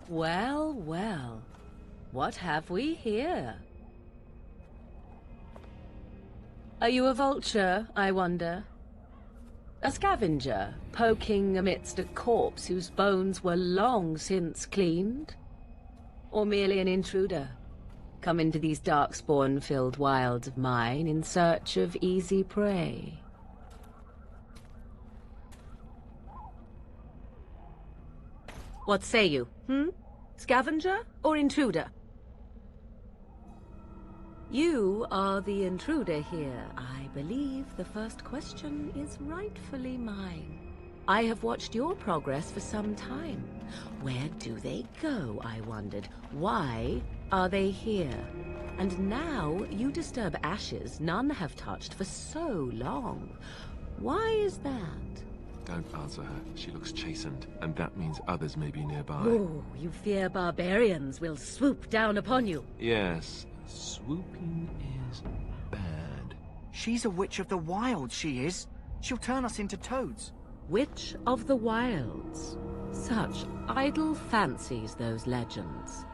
Well, well. What have we here? Are you a vulture, I wonder? A scavenger, poking amidst a corpse whose bones were long since cleaned? Or merely an intruder, come into these darkspawn-filled wilds of mine in search of easy prey? What say you, Scavenger or intruder? You are the intruder here. I believe the first question is rightfully mine. I have watched your progress for some time. Where do they go, I wondered? Why are they here? And now you disturb ashes none have touched for so long. Why is that? Don't answer her. She looks chastened, and that means others may be nearby. Oh, you fear barbarians will swoop down upon you. Yes, swooping is bad. She's a witch of the wilds, she is. She'll turn us into toads. Witch of the Wilds. Such idle fancies, those legends.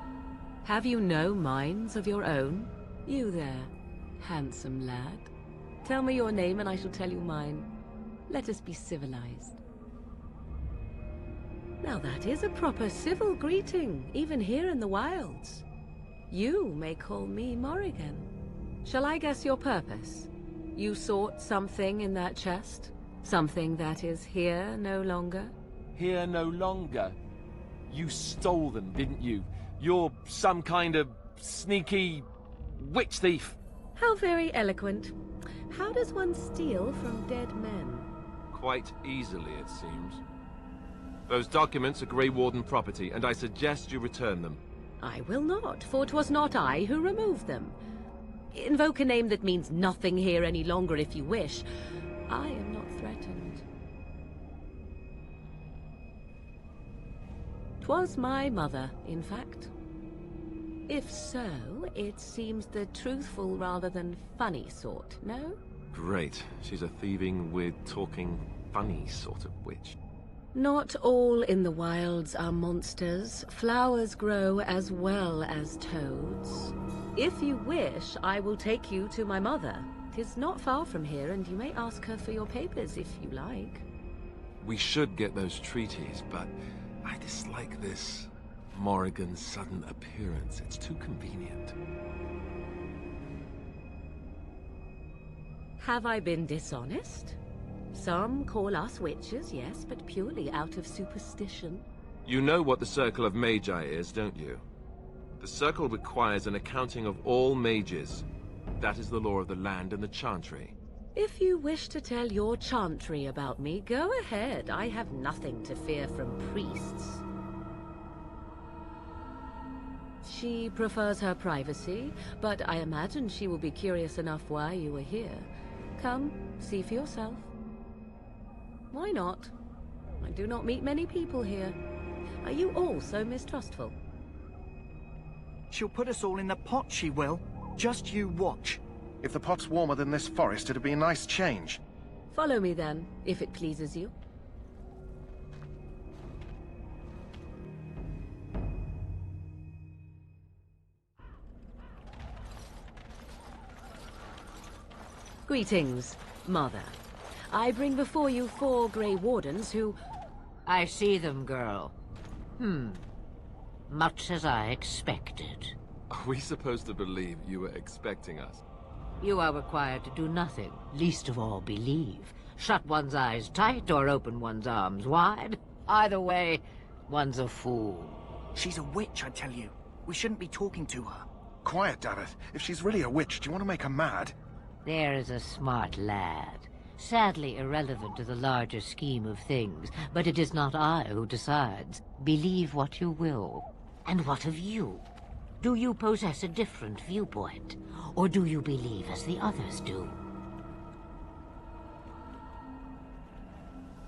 Have you no minds of your own? You there, handsome lad. Tell me your name and I shall tell you mine. Let us be civilized. Now that is a proper civil greeting, even here in the wilds. You may call me Morrigan. Shall I guess your purpose? You sought something in that chest? Something that is here no longer? Here no longer? You stole them, didn't you? You're some kind of sneaky witch thief. How very eloquent. How does one steal from dead men? Quite easily, it seems. Those documents are Grey Warden property, and I suggest you return them. I will not, for 'twas not I who removed them. Invoke a name that means nothing here any longer if you wish. I am not threatened. 'Twas my mother, in fact. If so, it seems the truthful rather than funny sort, no? Great. She's a thieving, weird, talking, funny sort of witch. Not all in the wilds are monsters. Flowers grow as well as toads. If you wish, I will take you to my mother. 'Tis not far from here, and you may ask her for your papers if you like. We should get those treaties, but I dislike this Morrigan's sudden appearance. It's too convenient. Have I been dishonest? Some call us witches, yes, but purely out of superstition. You know what the Circle of Magi is, don't you? The Circle requires an accounting of all mages. That is the law of the land and the Chantry. If you wish to tell your chantry about me, go ahead. I have nothing to fear from priests. She prefers her privacy, but I imagine she will be curious enough why you are here. Come, see for yourself. Why not? I do not meet many people here. Are you all so mistrustful? She'll put us all in the pot, she will. Just you watch. If the pot's warmer than this forest, it'd be a nice change. Follow me then, if it pleases you. Greetings, Mother. I bring before you 4 Grey Wardens who... I see them, girl. Much as I expected. Are we supposed to believe you were expecting us? You are required to do nothing, least of all believe. Shut one's eyes tight or open one's arms wide. Either way, one's a fool. She's a witch, I tell you. We shouldn't be talking to her. Quiet, damn it. If she's really a witch, do you want to make her mad? There is a smart lad. Sadly irrelevant to the larger scheme of things, but it is not I who decides. Believe what you will. And what of you? Do you possess a different viewpoint? Or do you believe as the others do?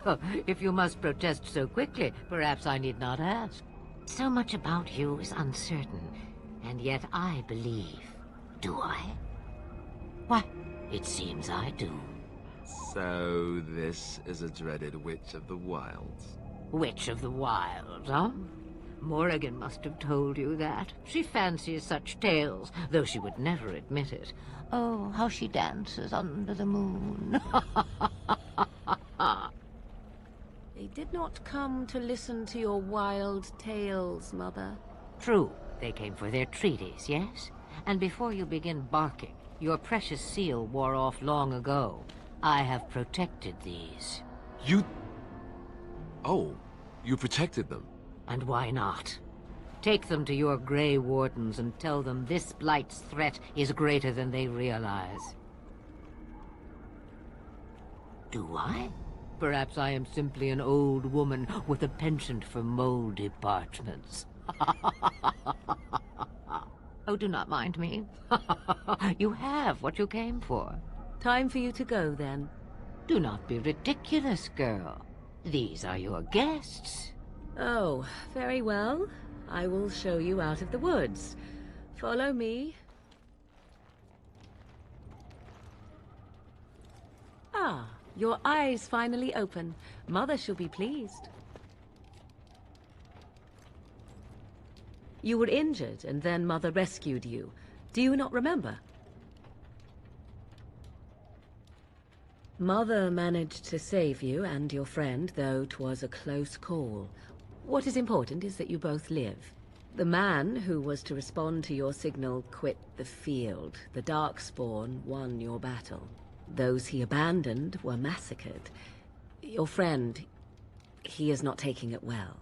Oh, if you must protest so quickly, perhaps I need not ask. So much about you is uncertain, and yet I believe. Do I? Why, it seems I do. So this is a dreaded Witch of the Wilds. Witch of the Wilds, huh? Morrigan must have told you that. She fancies such tales, though she would never admit it. Oh, how she dances under the moon. They did not come to listen to your wild tales, Mother. True, they came for their treaties, yes? And before you begin barking, your precious seal wore off long ago. I have protected these. You... Oh, you protected them. And why not? Take them to your Grey Wardens and tell them this Blight's threat is greater than they realize. Do I? Perhaps I am simply an old woman with a penchant for moldy parchments. Oh, do not mind me. You have what you came for. Time for you to go, then. Do not be ridiculous, girl. These are your guests. Oh, very well. I will show you out of the woods. Follow me. Ah, your eyes finally open. Mother shall be pleased. You were injured, and then Mother rescued you. Do you not remember? Mother managed to save you and your friend, though 'twas a close call. What is important is that you both live. The man who was to respond to your signal quit the field. The Darkspawn won your battle. Those he abandoned were massacred. Your friend, he is not taking it well.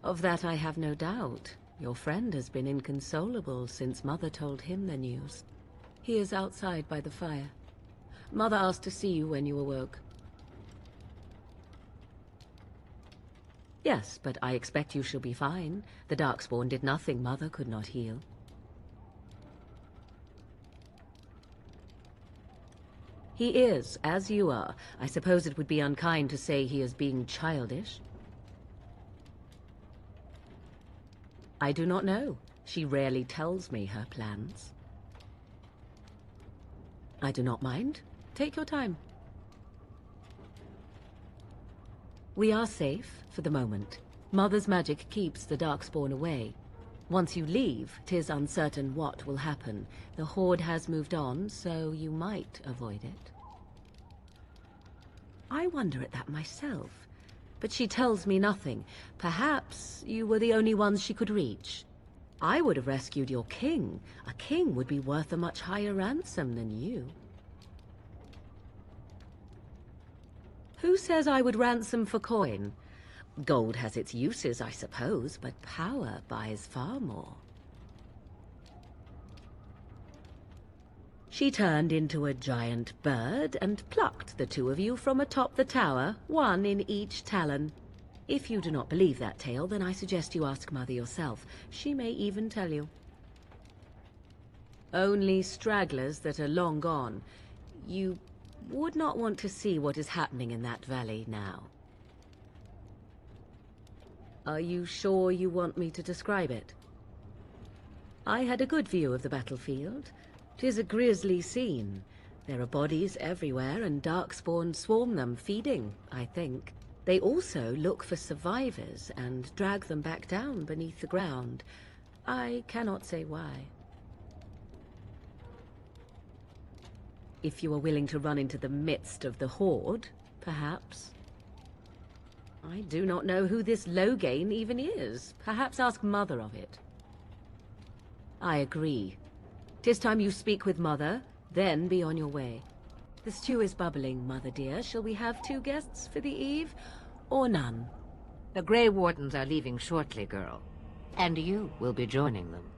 Of that I have no doubt. Your friend has been inconsolable since Mother told him the news. He is outside by the fire. Mother asked to see you when you awoke. Yes, but I expect you shall be fine. The Darkspawn did nothing Mother could not heal. He is, as you are. I suppose it would be unkind to say he is being childish. I do not know. She rarely tells me her plans. I do not mind. Take your time. We are safe, for the moment. Mother's magic keeps the Darkspawn away. Once you leave, 'tis uncertain what will happen. The Horde has moved on, so you might avoid it. I wonder at that myself, but she tells me nothing. Perhaps you were the only ones she could reach. I would have rescued your king. A king would be worth a much higher ransom than you. Who says I would ransom for coin? Gold has its uses, I suppose, but power buys far more. She turned into a giant bird and plucked the two of you from atop the tower, one in each talon. If you do not believe that tale, then I suggest you ask Mother yourself. She may even tell you. Only stragglers that are long gone. You would not want to see what is happening in that valley now. Are you sure you want me to describe it? I had a good view of the battlefield. 'Tis a grisly scene. There are bodies everywhere, and Darkspawn swarm them, feeding, I think. They also look for survivors and drag them back down beneath the ground. I cannot say why. If you are willing to run into the midst of the Horde, perhaps. I do not know who this Loghain even is. Perhaps ask Mother of it. I agree. 'Tis time you speak with Mother, then be on your way. The stew is bubbling, Mother dear. Shall we have 2 guests for the eve, or none? The Grey Wardens are leaving shortly, girl. And you will be joining them.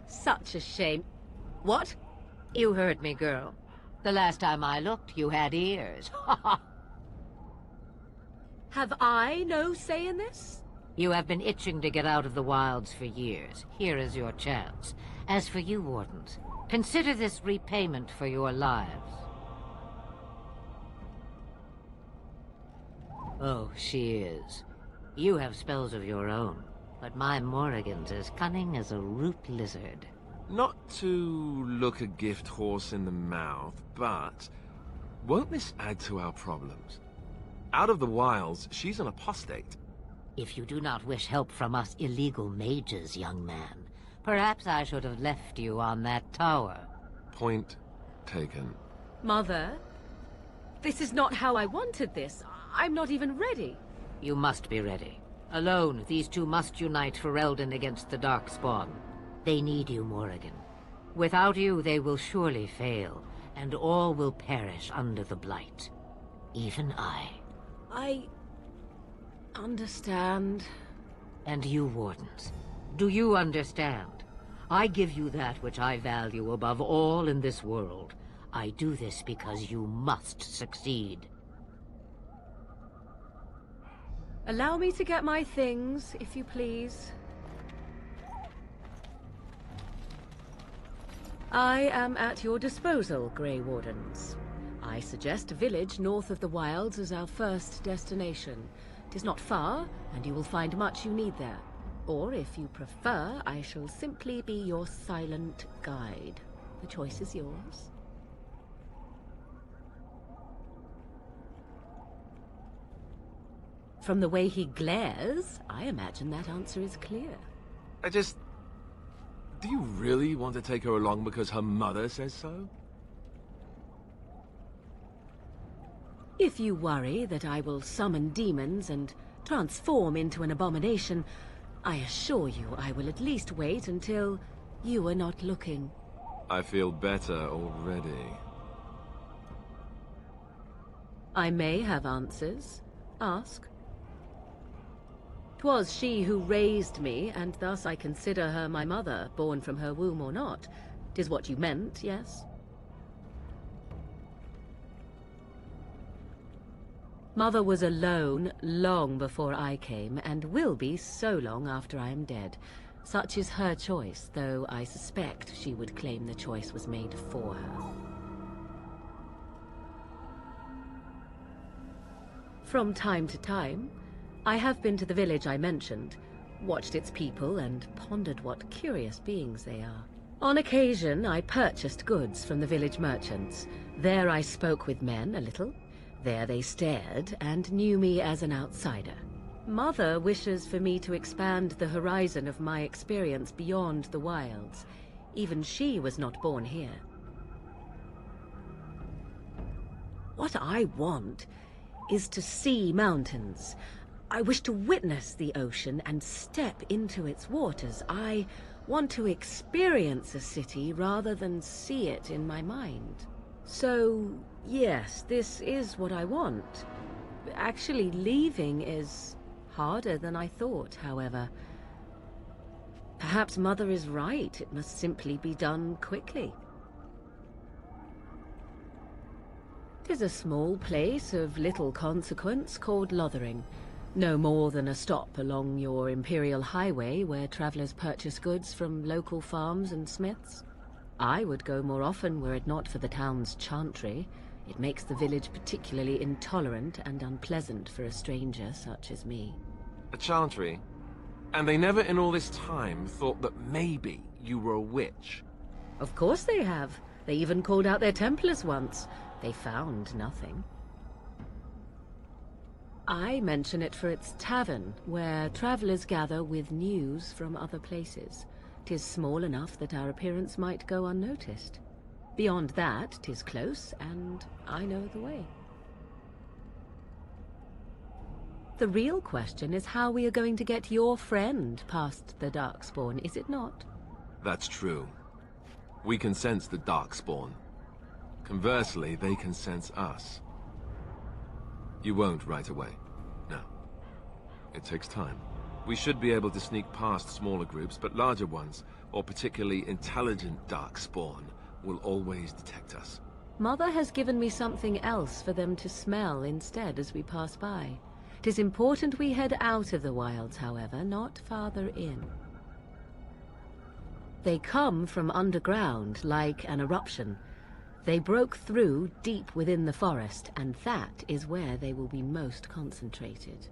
Such a shame. What? You heard me, girl. The last time I looked, you had ears. Have I no say in this? You have been itching to get out of the wilds for years. Here is your chance. As for you, Wardens, consider this repayment for your lives. Oh, she is. You have spells of your own, but my Morrigan's as cunning as a root lizard. Not to look a gift horse in the mouth, but won't this add to our problems? Out of the wilds, she's an apostate. If you do not wish help from us illegal mages, young man, perhaps I should have left you on that tower. Point taken. Mother, this is not how I wanted this. I'm not even ready. You must be ready. Alone, these two must unite for Eldon against the Darkspawn. They need you, Morrigan. Without you, they will surely fail, and all will perish under the Blight. Even I. I understand. And you, Wardens. Do you understand? I give you that which I value above all in this world. I do this because you must succeed. Allow me to get my things, if you please. I am at your disposal, Grey Wardens. I suggest a village north of the wilds as our first destination. It is not far, and you will find much you need there. Or, if you prefer, I shall simply be your silent guide. The choice is yours. From the way he glares, I imagine that answer is clear. Do you really want to take her along because her mother says so? If you worry that I will summon demons and transform into an abomination, I assure you I will at least wait until you are not looking. I feel better already. I may have answers. Ask. 'Twas she who raised me, and thus I consider her my mother, born from her womb or not. 'Tis what you meant, yes? Mother was alone long before I came, and will be so long after I am dead. Such is her choice, though I suspect she would claim the choice was made for her. From time to time, I have been to the village I mentioned, watched its people, and pondered what curious beings they are. On occasion, I purchased goods from the village merchants. There I spoke with men a little. There they stared and knew me as an outsider. Mother wishes for me to expand the horizon of my experience beyond the wilds. Even she was not born here. What I want is to see mountains. I wish to witness the ocean and step into its waters. I want to experience a city rather than see it in my mind. So, yes, this is what I want. Actually, leaving is harder than I thought, however. Perhaps Mother is right. It must simply be done quickly. 'Tis a small place of little consequence called Lothering. No more than a stop along your Imperial Highway where travelers purchase goods from local farms and smiths. I would go more often were it not for the town's chantry. It makes the village particularly intolerant and unpleasant for a stranger such as me. A chantry? And they never in all this time thought that maybe you were a witch? Of course they have. They even called out their Templars once. They found nothing. I mention it for its tavern, where travelers gather with news from other places. 'Tis small enough that our appearance might go unnoticed. Beyond that, 'tis close, and I know the way. The real question is how we are going to get your friend past the Darkspawn, is it not? That's true. We can sense the Darkspawn. Conversely, they can sense us. You won't right away. No. It takes time. We should be able to sneak past smaller groups, but larger ones, or particularly intelligent Darkspawn, will always detect us. Mother has given me something else for them to smell instead as we pass by. 'Tis important we head out of the wilds, however, not farther in. They come from underground, like an eruption. They broke through deep within the forest, and that is where they will be most concentrated.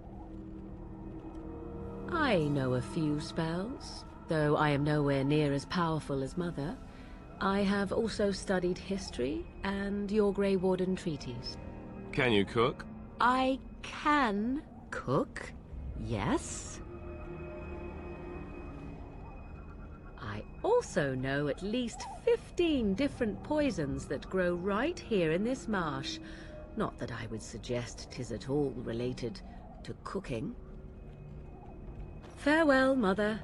I know a few spells, though I am nowhere near as powerful as Mother. I have also studied history and your Grey Warden treaties. Can you cook? I can cook, yes. I also know at least 15 different poisons that grow right here in this marsh. Not that I would suggest 'tis at all related to cooking. Farewell, Mother.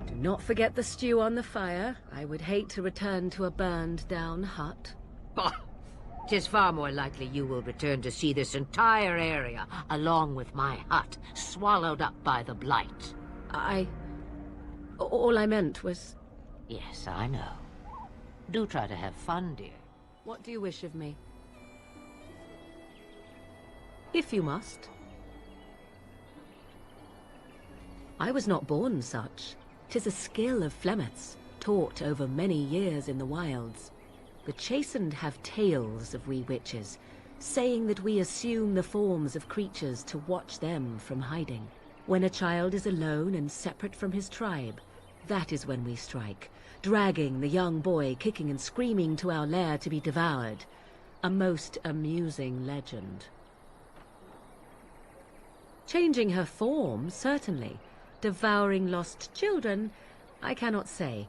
Do not forget the stew on the fire. I would hate to return to a burned-down hut. Bah! 'Tis far more likely you will return to see this entire area, along with my hut, swallowed up by the blight. All I meant was... Yes, I know. Do try to have fun, dear. What do you wish of me? If you must. I was not born such. 'Tis a skill of Flemeth's, taught over many years in the wilds. The chastened have tales of we witches, saying that we assume the forms of creatures to watch them from hiding. When a child is alone and separate from his tribe, that is when we strike, dragging the young boy kicking and screaming to our lair to be devoured. A most amusing legend. Changing her form, certainly. Devouring lost children, I cannot say.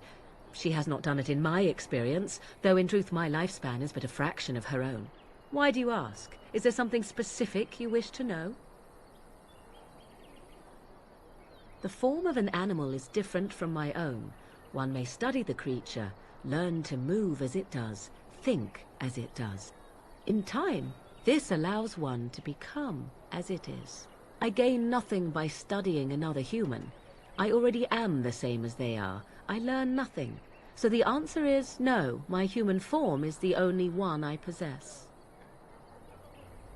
She has not done it in my experience, though in truth my lifespan is but a fraction of her own. Why do you ask? Is there something specific you wish to know? The form of an animal is different from my own. One may study the creature, learn to move as it does, think as it does. In time, this allows one to become as it is. I gain nothing by studying another human. I already am the same as they are. I learn nothing. So the answer is no, my human form is the only one I possess.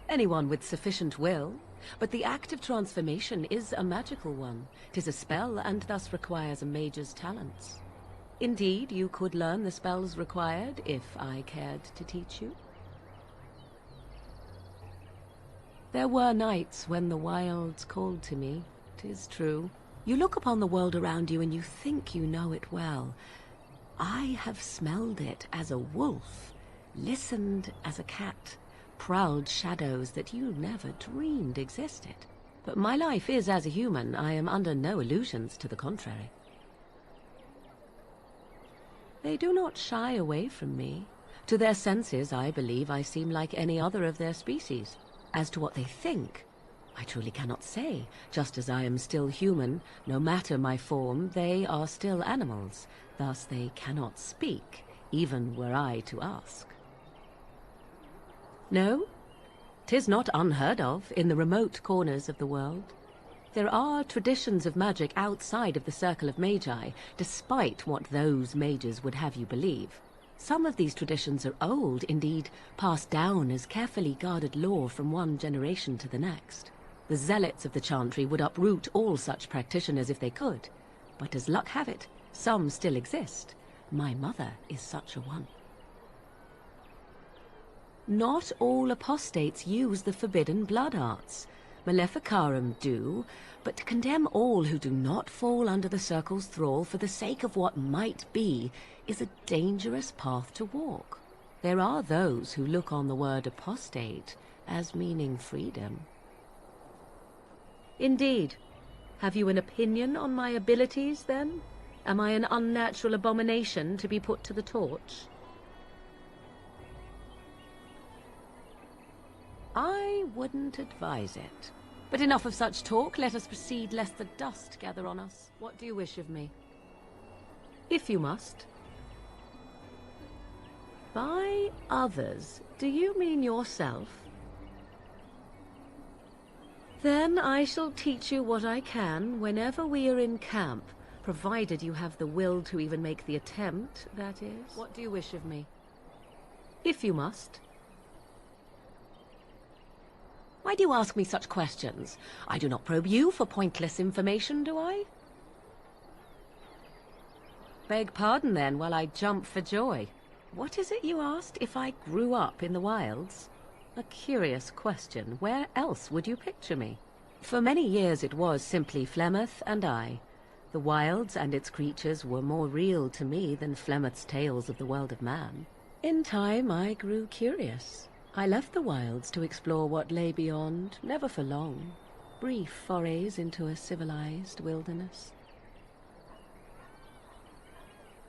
Anyone with sufficient will, but the act of transformation is a magical one. 'Tis a spell and thus requires a mage's talents. Indeed, you could learn the spells required if I cared to teach you. There were nights when the wilds called to me, 'tis true. You look upon the world around you and you think you know it well. I have smelled it as a wolf, listened as a cat, prowled shadows that you never dreamed existed. But my life is as a human. I am under no illusions to the contrary. They do not shy away from me. To their senses, I believe I seem like any other of their species. As to what they think, I truly cannot say. Just as I am still human, no matter my form, they are still animals. Thus they cannot speak, even were I to ask. No, 'tis not unheard of in the remote corners of the world. There are traditions of magic outside of the circle of magi, despite what those mages would have you believe. Some of these traditions are old, indeed, passed down as carefully guarded lore from one generation to the next. The zealots of the chantry would uproot all such practitioners if they could, but as luck have it, some still exist. My mother is such a one. Not all apostates use the forbidden blood arts. Maleficarum do, but to condemn all who do not fall under the circle's thrall for the sake of what might be is a dangerous path to walk. There are those who look on the word apostate as meaning freedom. Indeed. Have you an opinion on my abilities, then? Am I an unnatural abomination to be put to the torch? I wouldn't advise it. But enough of such talk. Let us proceed, lest the dust gather on us. What do you wish of me? If you must. By others, do you mean yourself? Then I shall teach you what I can whenever we are in camp, provided you have the will to even make the attempt, that is. What do you wish of me? If you must. Why do you ask me such questions? I do not probe you for pointless information, do I? Beg pardon, then, while I jump for joy. What is it you asked? If I grew up in the wilds? A curious question. Where else would you picture me? For many years it was simply Flemeth and I. The wilds and its creatures were more real to me than Flemeth's tales of the world of man. In time I grew curious. I left the wilds to explore what lay beyond, never for long. Brief forays into a civilized wilderness.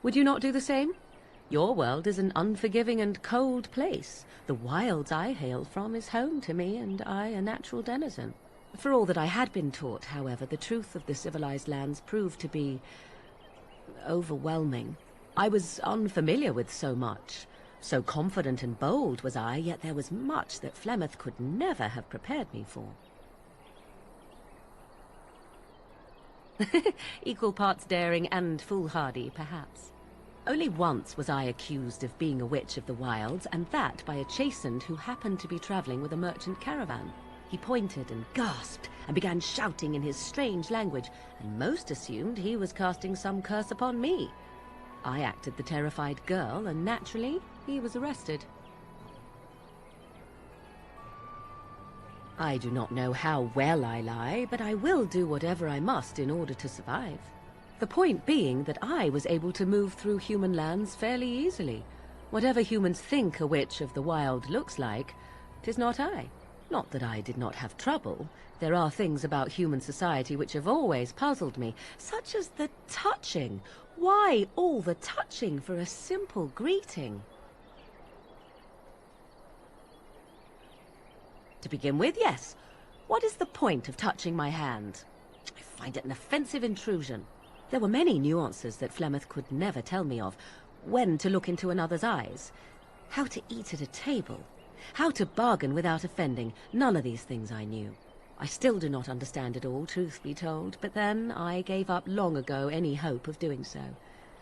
Would you not do the same? Your world is an unforgiving and cold place. The wilds I hail from is home to me, and I a natural denizen. For all that I had been taught, however, the truth of the civilized lands proved to be overwhelming. I was unfamiliar with so much. So confident and bold was I, yet there was much that Flemeth could never have prepared me for. Equal parts daring and foolhardy, perhaps. Only once was I accused of being a witch of the wilds, and that by a chastened who happened to be traveling with a merchant caravan. He pointed and gasped, and began shouting in his strange language, and most assumed he was casting some curse upon me. I acted the terrified girl, and naturally, he was arrested. I do not know how well I lie, but I will do whatever I must in order to survive. The point being that I was able to move through human lands fairly easily. Whatever humans think a witch of the wild looks like, 'tis not I. Not that I did not have trouble. There are things about human society which have always puzzled me, such as the touching. Why all the touching for a simple greeting? To begin with, yes. What is the point of touching my hand? I find it an offensive intrusion. There were many nuances that Flemeth could never tell me of. When to look into another's eyes. How to eat at a table. How to bargain without offending. None of these things I knew. I still do not understand it all, truth be told, but then I gave up long ago any hope of doing so.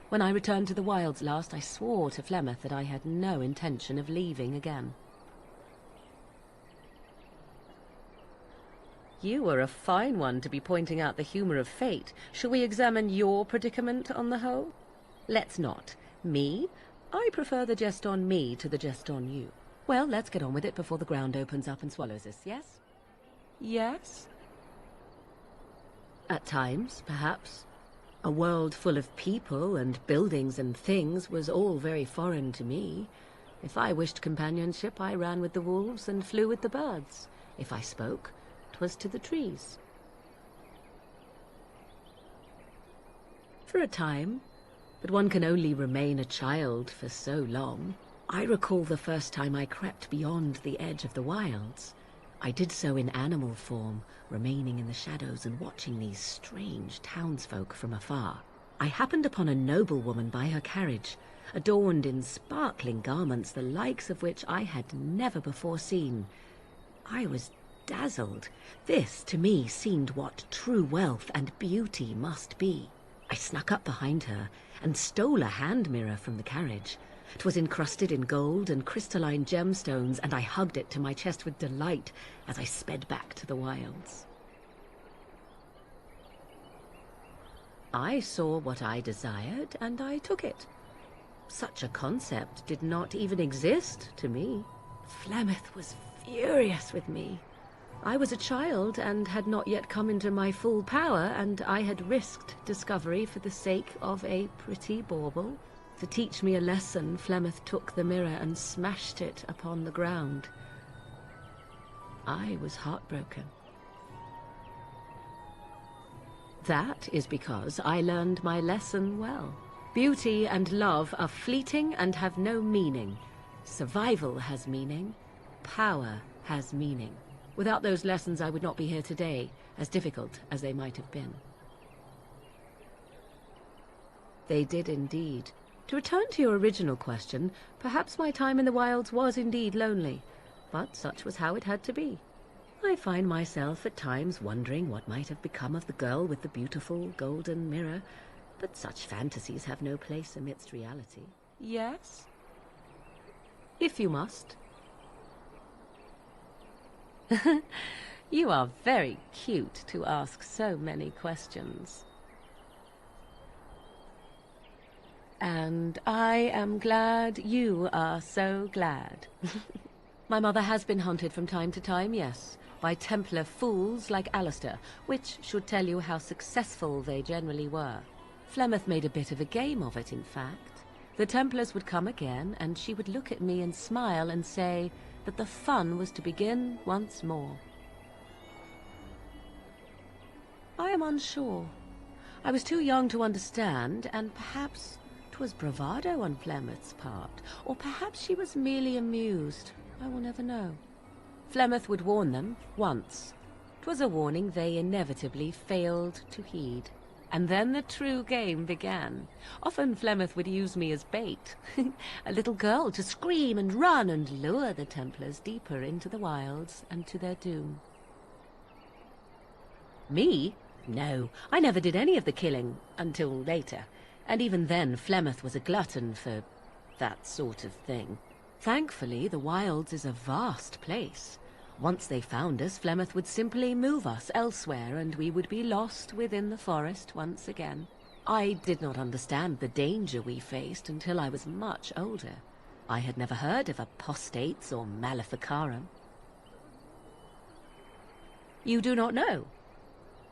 When I returned to the wilds last, I swore to Flemeth that I had no intention of leaving again. You are a fine one to be pointing out the humor of fate. Shall we examine your predicament on the whole? Let's not. Me? I prefer the jest on me to the jest on you. Well, let's get on with it before the ground opens up and swallows us, yes? Yes? At times, perhaps. A world full of people and buildings and things was all very foreign to me. If I wished companionship, I ran with the wolves and flew with the birds. If I spoke, 'twas to the trees. For a time, but one can only remain a child for so long. I recall the first time I crept beyond the edge of the wilds. I did so in animal form, remaining in the shadows and watching these strange townsfolk from afar. I happened upon a noblewoman by her carriage, adorned in sparkling garments, the likes of which I had never before seen. I was dazzled. This, to me, seemed what true wealth and beauty must be. I snuck up behind her and stole a hand mirror from the carriage. 'Twas encrusted in gold and crystalline gemstones, and I hugged it to my chest with delight as I sped back to the wilds. I saw what I desired, and I took it. Such a concept did not even exist to me. Flemeth was furious with me. I was a child and had not yet come into my full power, and I had risked discovery for the sake of a pretty bauble. To teach me a lesson, Flemeth took the mirror and smashed it upon the ground. I was heartbroken. That is because I learned my lesson well. Beauty and love are fleeting and have no meaning. Survival has meaning. Power has meaning. Without those lessons, I would not be here today, as difficult as they might have been. They did indeed. To return to your original question, perhaps my time in the wilds was indeed lonely, but such was how it had to be. I find myself at times wondering what might have become of the girl with the beautiful golden mirror, but such fantasies have no place amidst reality. Yes? If you must. You are very cute to ask so many questions. And I am glad you are so glad. My mother has been hunted from time to time, yes, by Templar fools like Alistair, which should tell you how successful they generally were. Flemeth made a bit of a game of it, in fact. The Templars would come again, and she would look at me and smile and say, that the fun was to begin once more. I am unsure. I was too young to understand, and perhaps 'twas bravado on Flemeth's part, or perhaps she was merely amused. I will never know. Flemeth would warn them once. 'Twas a warning they inevitably failed to heed. And then the true game began. Often Flemeth would use me as bait, a little girl to scream and run and lure the Templars deeper into the wilds and to their doom. Me? No, I never did any of the killing, until later. And even then, Flemeth was a glutton for that sort of thing. Thankfully, the wilds is a vast place. Once they found us, Flemeth would simply move us elsewhere, and we would be lost within the forest once again. I did not understand the danger we faced until I was much older. I had never heard of apostates or maleficarum. You do not know?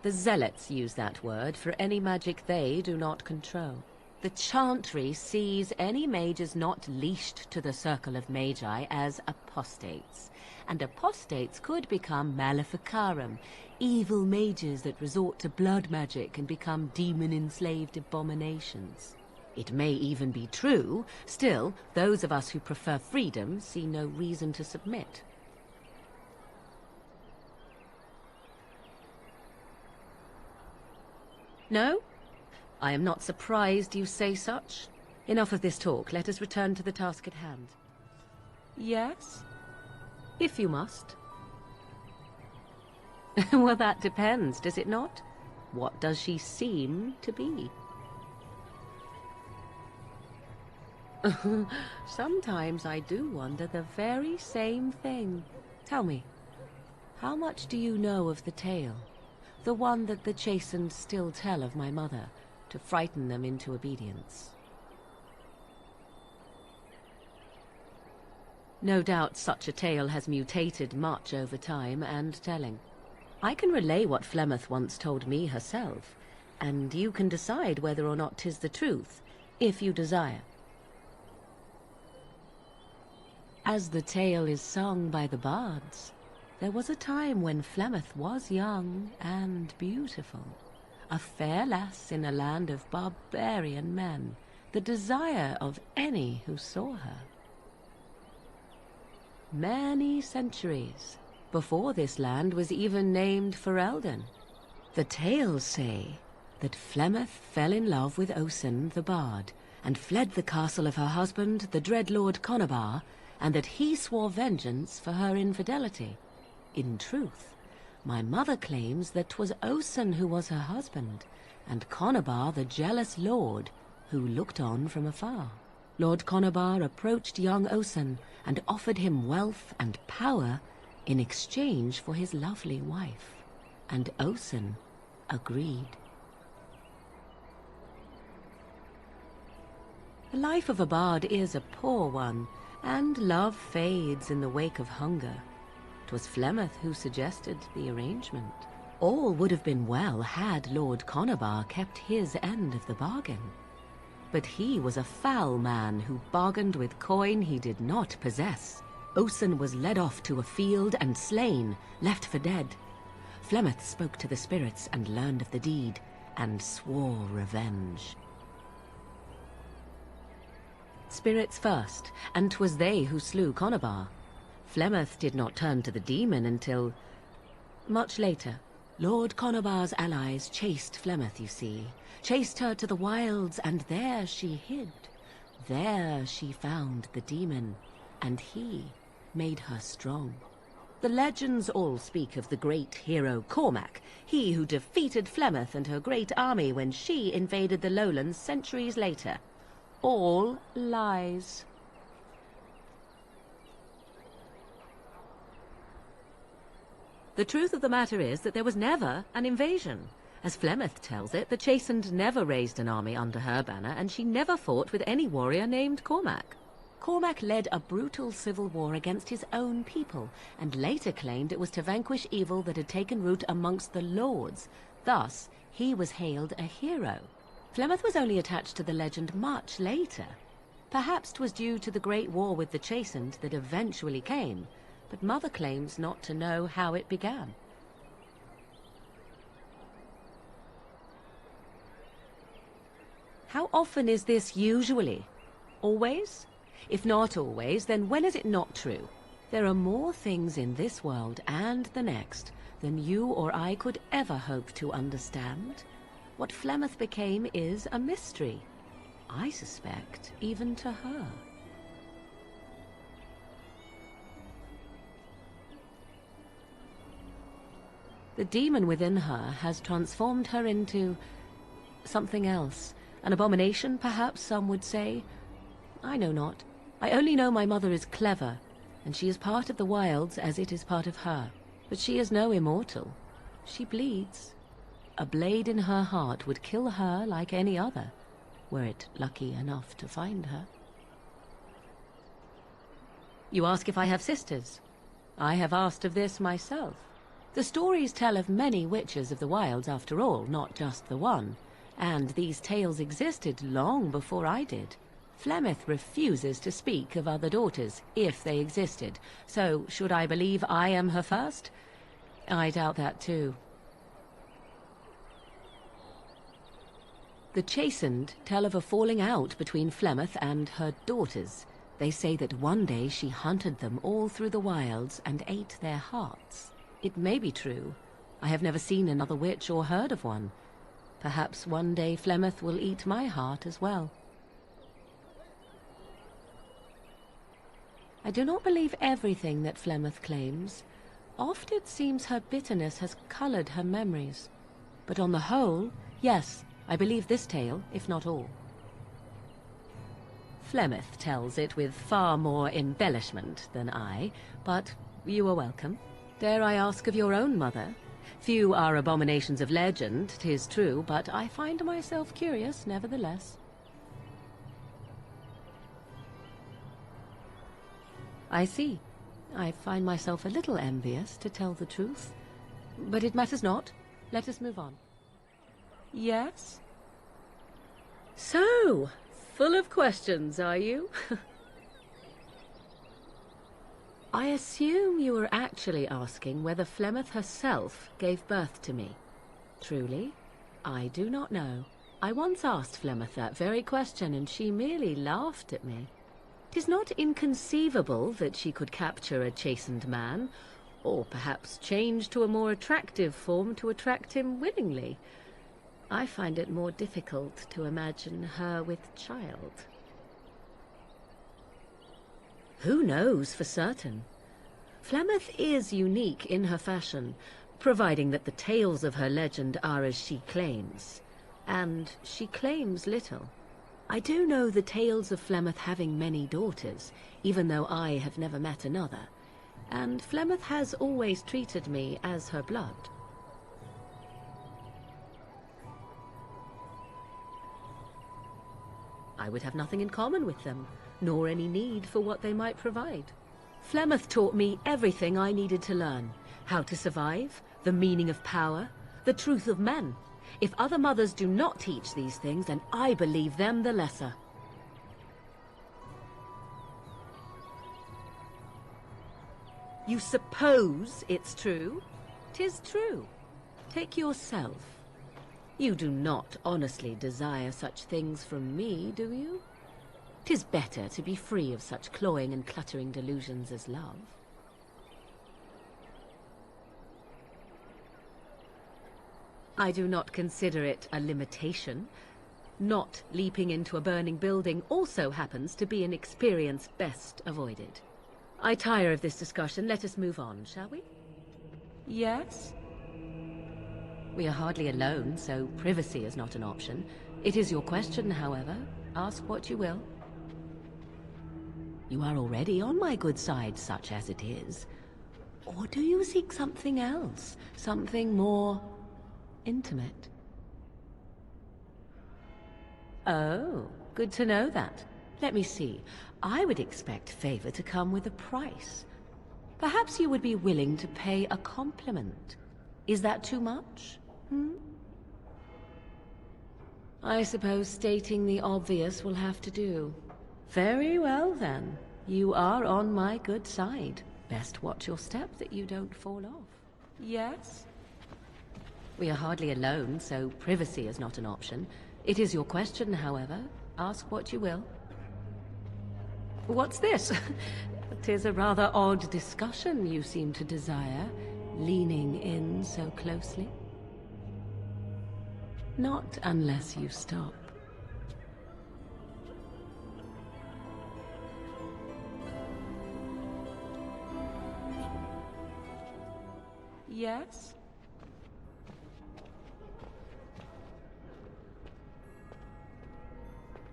The zealots use that word for any magic they do not control. The chantry sees any mages not leashed to the circle of magi as apostates, and apostates could become maleficarum, evil mages that resort to blood magic and become demon-enslaved abominations. It may even be true, still, those of us who prefer freedom see no reason to submit. No? I am not surprised you say such. Enough of this talk. Let us return to the task at hand. Yes? If you must. Well, that depends, does it not? What does she seem to be? Sometimes I do wonder the very same thing. Tell me, how much do you know of the tale? The one that the chastened still tell of my mother, to frighten them into obedience. No doubt such a tale has mutated much over time and telling. I can relay what Flemeth once told me herself, and you can decide whether or not 'tis the truth, if you desire. As the tale is sung by the bards, there was a time when Flemeth was young and beautiful. A fair lass in a land of barbarian men, the desire of any who saw her. Many centuries before this land was even named Ferelden. The tales say that Flemeth fell in love with Osen the bard, and fled the castle of her husband, the dread Lord Conabar, and that he swore vengeance for her infidelity. In truth, my mother claims that 'twas Osen who was her husband, and Conabar the jealous lord who looked on from afar. Lord Conabar approached young Osen and offered him wealth and power in exchange for his lovely wife, and Osen agreed. The life of a bard is a poor one, and love fades in the wake of hunger. 'Twas Flemeth who suggested the arrangement. All would have been well had Lord Conabar kept his end of the bargain. But he was a foul man who bargained with coin he did not possess. Osen was led off to a field and slain, left for dead. Flemeth spoke to the spirits and learned of the deed, and swore revenge. Spirits first, and 'twas they who slew Conabar. Flemeth did not turn to the demon until much later. Lord Conabar's allies chased Flemeth, you see. Chased her to the wilds, and there she hid. There she found the demon, and he made her strong. The legends all speak of the great hero Cormac, he who defeated Flemeth and her great army when she invaded the lowlands centuries later. All lies. The truth of the matter is that there was never an invasion. As Flemeth tells it, the Chastened never raised an army under her banner, and she never fought with any warrior named Cormac. Cormac led a brutal civil war against his own people, and later claimed it was to vanquish evil that had taken root amongst the lords. Thus, he was hailed a hero. Flemeth was only attached to the legend much later. Perhaps 'twas due to the great war with the Chastened that eventually came, but Mother claims not to know how it began. How often is this usually? Always? If not always, then when is it not true? There are more things in this world and the next than you or I could ever hope to understand. What Flemeth became is a mystery. I suspect even to her. The demon within her has transformed her into something else. An abomination, perhaps some would say. I know not. I only know my mother is clever, and she is part of the wilds as it is part of her. But she is no immortal. She bleeds. A blade in her heart would kill her like any other, were it lucky enough to find her. You ask if I have sisters. I have asked of this myself. The stories tell of many witches of the wilds after all, not just the one. And these tales existed long before I did. Flemeth refuses to speak of other daughters, if they existed. So, should I believe I am her first? I doubt that too. The Chastened tell of a falling out between Flemeth and her daughters. They say that one day she hunted them all through the wilds and ate their hearts. It may be true. I have never seen another witch or heard of one. Perhaps one day Flemeth will eat my heart as well. I do not believe everything that Flemeth claims. Oft it seems her bitterness has colored her memories. But on the whole, yes, I believe this tale, if not all. Flemeth tells it with far more embellishment than I, but you are welcome. Dare I ask of your own mother? Few are abominations of legend, 'tis true, but I find myself curious nevertheless. I see. I find myself a little envious, to tell the truth. But it matters not. Let us move on. Yes? So, full of questions, are you? I assume you were actually asking whether Flemeth herself gave birth to me. Truly, I do not know. I once asked Flemeth that very question, and she merely laughed at me. 'Tis not inconceivable that she could capture a chastened man, or perhaps change to a more attractive form to attract him willingly. I find it more difficult to imagine her with child. Who knows for certain? Flemeth is unique in her fashion, providing that the tales of her legend are as she claims. And she claims little. I do know the tales of Flemeth having many daughters, even though I have never met another. And Flemeth has always treated me as her blood. I would have nothing in common with them, nor any need for what they might provide. Flemeth taught me everything I needed to learn. How to survive, the meaning of power, the truth of men. If other mothers do not teach these things, then I believe them the lesser. You suppose it's true? 'Tis true. Take yourself. You do not honestly desire such things from me, do you? 'Tis better to be free of such cloying and cluttering delusions as love. I do not consider it a limitation. Not leaping into a burning building also happens to be an experience best avoided. I tire of this discussion. Let us move on, shall we? Yes? We are hardly alone, so privacy is not an option. It is your question, however. Ask what you will. You are already on my good side, such as it is. Or do you seek something else? Something more intimate? Oh, good to know that. Let me see. I would expect favor to come with a price. Perhaps you would be willing to pay a compliment. Is that too much? I suppose stating the obvious will have to do. Very well, then. You are on my good side. best watch your step that you don't fall off. Yes? We are hardly alone, so privacy is not an option. It is your question, however. Ask what you will. What's this? 'Tis a rather odd discussion you seem to desire, leaning in so closely. Not unless you stop. Yes?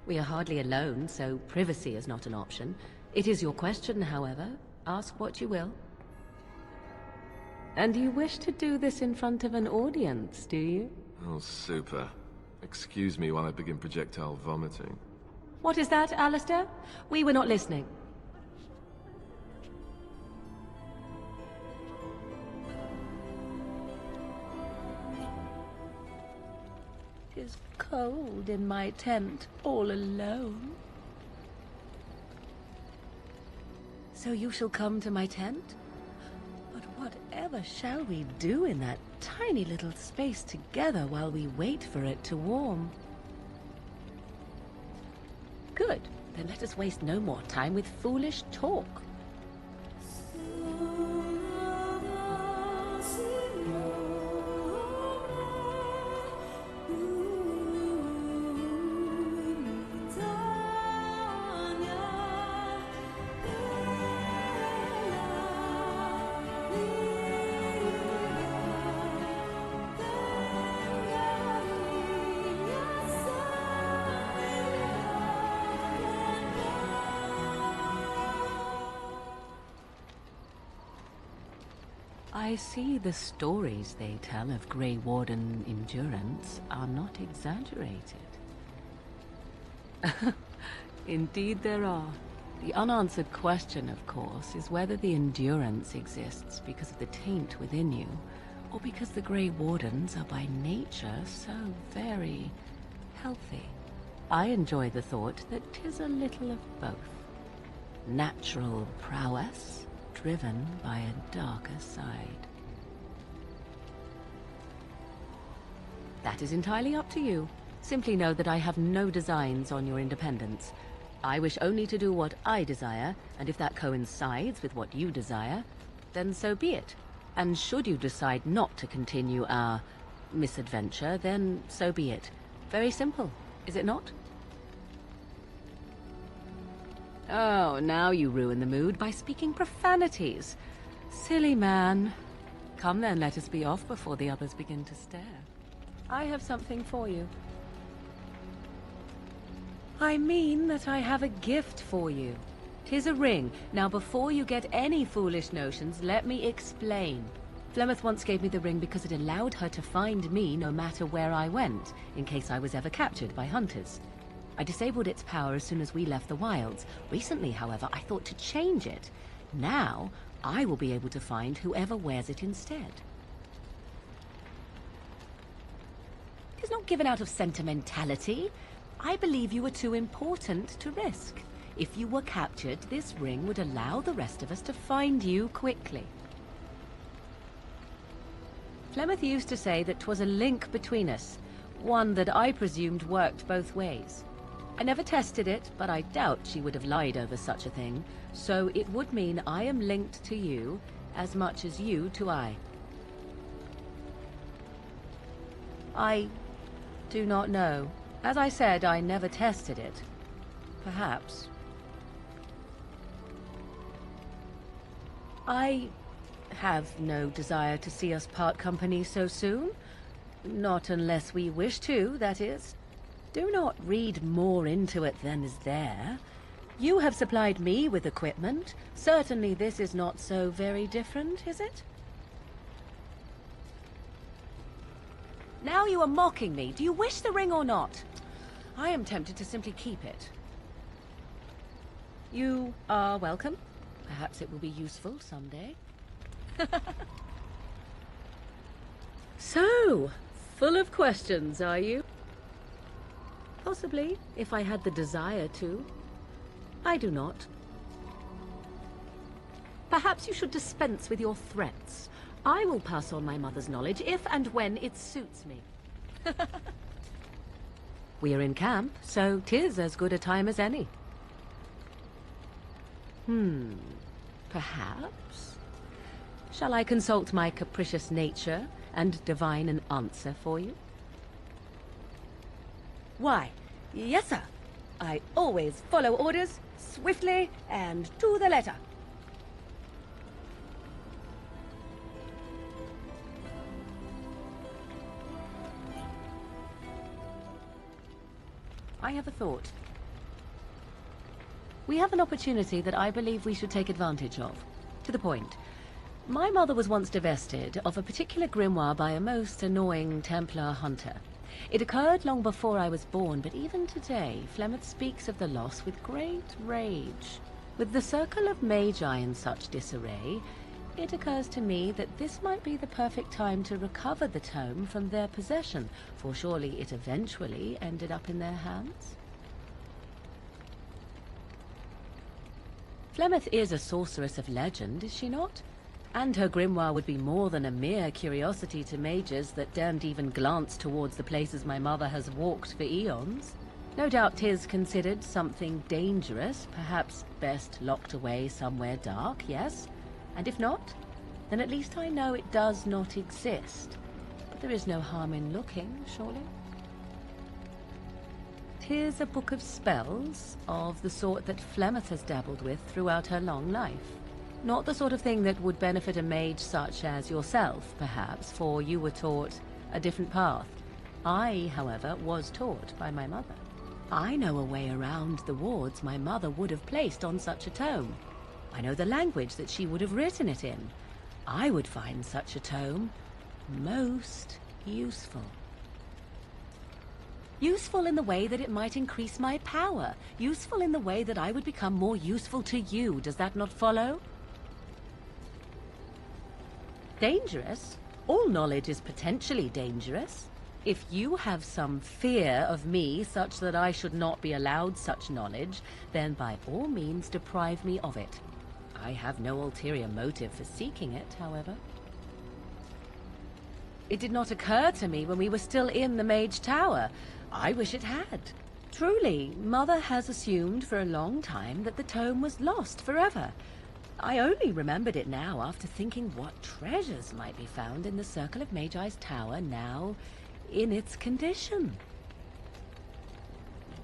We are hardly alone, so privacy is not an option. It is your question, however. Ask what you will. And you wish to do this in front of an audience, do you? Oh, super. Excuse me while I begin projectile vomiting. What is that, Alistair? We were not listening. It's cold in my tent, all alone. So you shall come to my tent? But whatever shall we do in that tiny little space together while we wait for it to warm? Good. Then let us waste no more time with foolish talk. I see the stories they tell of Grey Warden endurance are not exaggerated. Indeed there are. The unanswered question, of course, is whether the endurance exists because of the taint within you, or because the Grey Wardens are by nature so very healthy. I enjoy the thought that 'tis a little of both. Natural prowess, driven by a darker side. That is entirely up to you. Simply know that I have no designs on your independence. I wish only to do what I desire, and if that coincides with what you desire, then so be it. And should you decide not to continue our misadventure, then so be it. Very simple, is it not? Oh, now you ruin the mood by speaking profanities. Silly man. Come then, let us be off before the others begin to stare. I have something for you. I mean that I have a gift for you. 'Tis a ring. Now before you get any foolish notions, let me explain. Flemeth once gave me the ring because it allowed her to find me no matter where I went, in case I was ever captured by hunters. I disabled its power as soon as we left the wilds. Recently, however, I thought to change it. Now, I will be able to find whoever wears it instead. It is not given out of sentimentality. I believe you were too important to risk. If you were captured, this ring would allow the rest of us to find you quickly. Flemeth used to say that 'twas a link between us, one that I presumed worked both ways. I never tested it, but I doubt she would have lied over such a thing, so it would mean I am linked to you as much as you to I. I do not know. As I said, I never tested it. Perhaps. I have no desire to see us part company so soon. Not unless we wish to, that is. Do not read more into it than is there. You have supplied me with equipment. Certainly this is not so very different, is it? Now you are mocking me. Do you wish the ring or not? I am tempted to simply keep it. You are welcome. Perhaps it will be useful someday. So, full of questions, are you? Possibly, if I had the desire to. I do not. Perhaps you should dispense with your threats. I will pass on my mother's knowledge if and when it suits me. We're in camp, so 'tis as good a time as any. Perhaps? Shall I consult my capricious nature and divine an answer for you? Why, yes, sir. I always follow orders, swiftly and to the letter. I have a thought. We have an opportunity that I believe we should take advantage of. To the point. My mother was once divested of a particular grimoire by a most annoying Templar hunter. It occurred long before I was born, but even today, Flemeth speaks of the loss with great rage. With the circle of magi in such disarray, it occurs to me that this might be the perfect time to recover the tome from their possession, for surely it eventually ended up in their hands. Flemeth is a sorceress of legend, is she not? And her grimoire would be more than a mere curiosity to mages that daren't even glance towards the places my mother has walked for eons. No doubt 'tis considered something dangerous, perhaps best locked away somewhere dark, yes? And if not, then at least I know it does not exist. But there is no harm in looking, surely? 'Tis a book of spells, of the sort that Flemeth has dabbled with throughout her long life. Not the sort of thing that would benefit a mage such as yourself, perhaps, for you were taught a different path. I, however, was taught by my mother. I know a way around the wards my mother would have placed on such a tome. I know the language that she would have written it in. I would find such a tome most useful. Useful in the way that it might increase my power. Useful in the way that I would become more useful to you. Does that not follow? Dangerous? All knowledge is potentially dangerous. If you have some fear of me such that I should not be allowed such knowledge, then by all means deprive me of it. I have no ulterior motive for seeking it, however. It did not occur to me when we were still in the Mage Tower. I wish it had. Truly, Mother has assumed for a long time that the tome was lost forever. I only remembered it now after thinking what treasures might be found in the Circle of Magi's Tower now in its condition.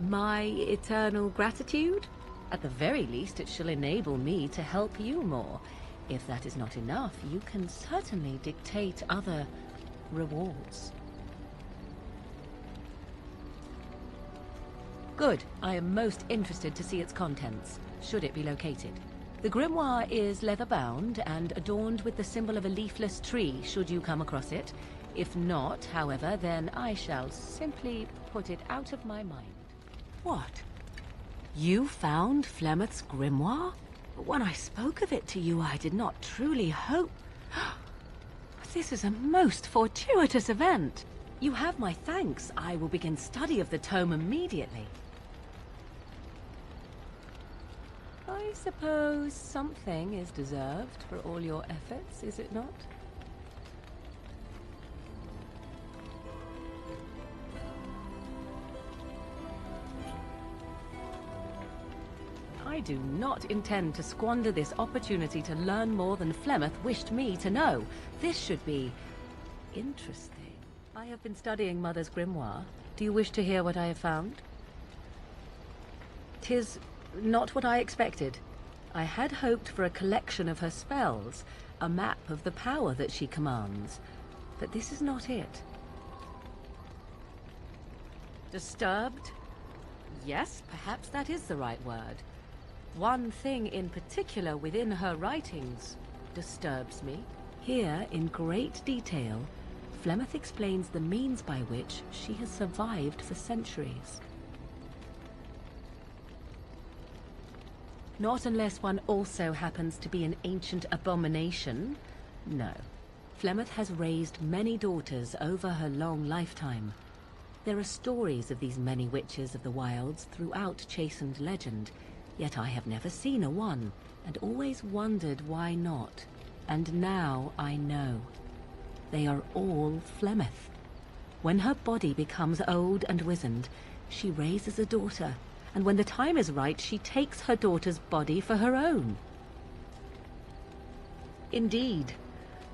My eternal gratitude? At the very least, it shall enable me to help you more. If that is not enough, you can certainly dictate other rewards. Good. I am most interested to see its contents, should it be located. The grimoire is leather-bound and adorned with the symbol of a leafless tree, should you come across it. If not, however, then I shall simply put it out of my mind. What? You found Flemeth's grimoire? When I spoke of it to you, I did not truly hope... This is a most fortuitous event. You have my thanks. I will begin study of the tome immediately. I suppose something is deserved for all your efforts, is it not? I do not intend to squander this opportunity to learn more than Flemeth wished me to know. This should be interesting. I have been studying Mother's grimoire. Do you wish to hear what I have found? 'Tis not what I expected. I had hoped for a collection of her spells, a map of the power that she commands. But this is not it. Disturbed? Yes, perhaps that is the right word. One thing in particular within her writings disturbs me. Here, in great detail, Flemeth explains the means by which she has survived for centuries. Not unless one also happens to be an ancient abomination. No. Flemeth has raised many daughters over her long lifetime. There are stories of these many witches of the wilds throughout chastened legend, yet I have never seen a one, and always wondered why not. And now I know. They are all Flemeth. When her body becomes old and wizened, she raises a daughter, and when the time is right, she takes her daughter's body for her own. Indeed,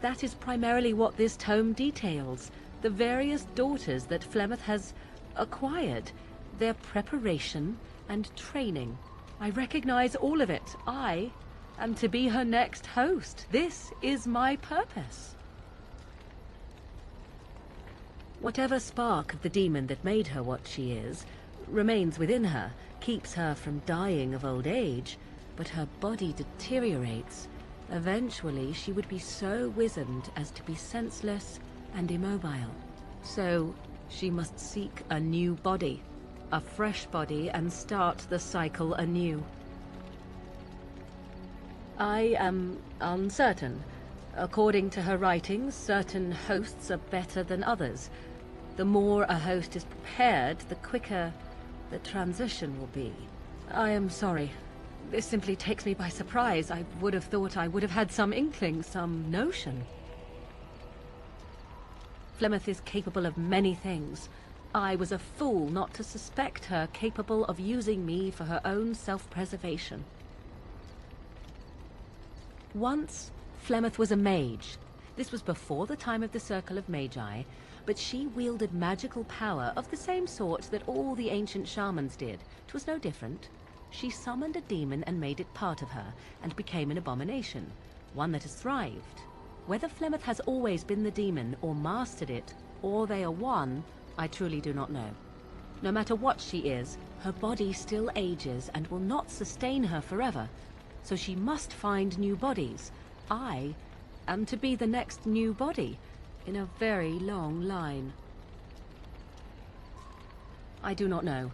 that is primarily what this tome details, the various daughters that Flemeth has acquired, their preparation and training. I recognize all of it. I am to be her next host. This is my purpose. Whatever spark of the demon that made her what she is remains within her, keeps her from dying of old age, but her body deteriorates. Eventually, she would be so wizened as to be senseless and immobile. So, she must seek a new body, a fresh body, and start the cycle anew. I am uncertain. According to her writings, certain hosts are better than others. The more a host is prepared, the quicker the transition will be. I am sorry. This simply takes me by surprise. I would have thought I would have had some inkling, some notion. Flemeth is capable of many things. I was a fool not to suspect her capable of using me for her own self-preservation. Once, Flemeth was a mage. This was before the time of the Circle of Magi, but she wielded magical power of the same sort that all the ancient shamans did. 'Twas no different. She summoned a demon and made it part of her, and became an abomination, one that has thrived. Whether Flemeth has always been the demon, or mastered it, or they are one, I truly do not know. No matter what she is, her body still ages and will not sustain her forever, so she must find new bodies. I am to be the next new body, in a very long line. I do not know.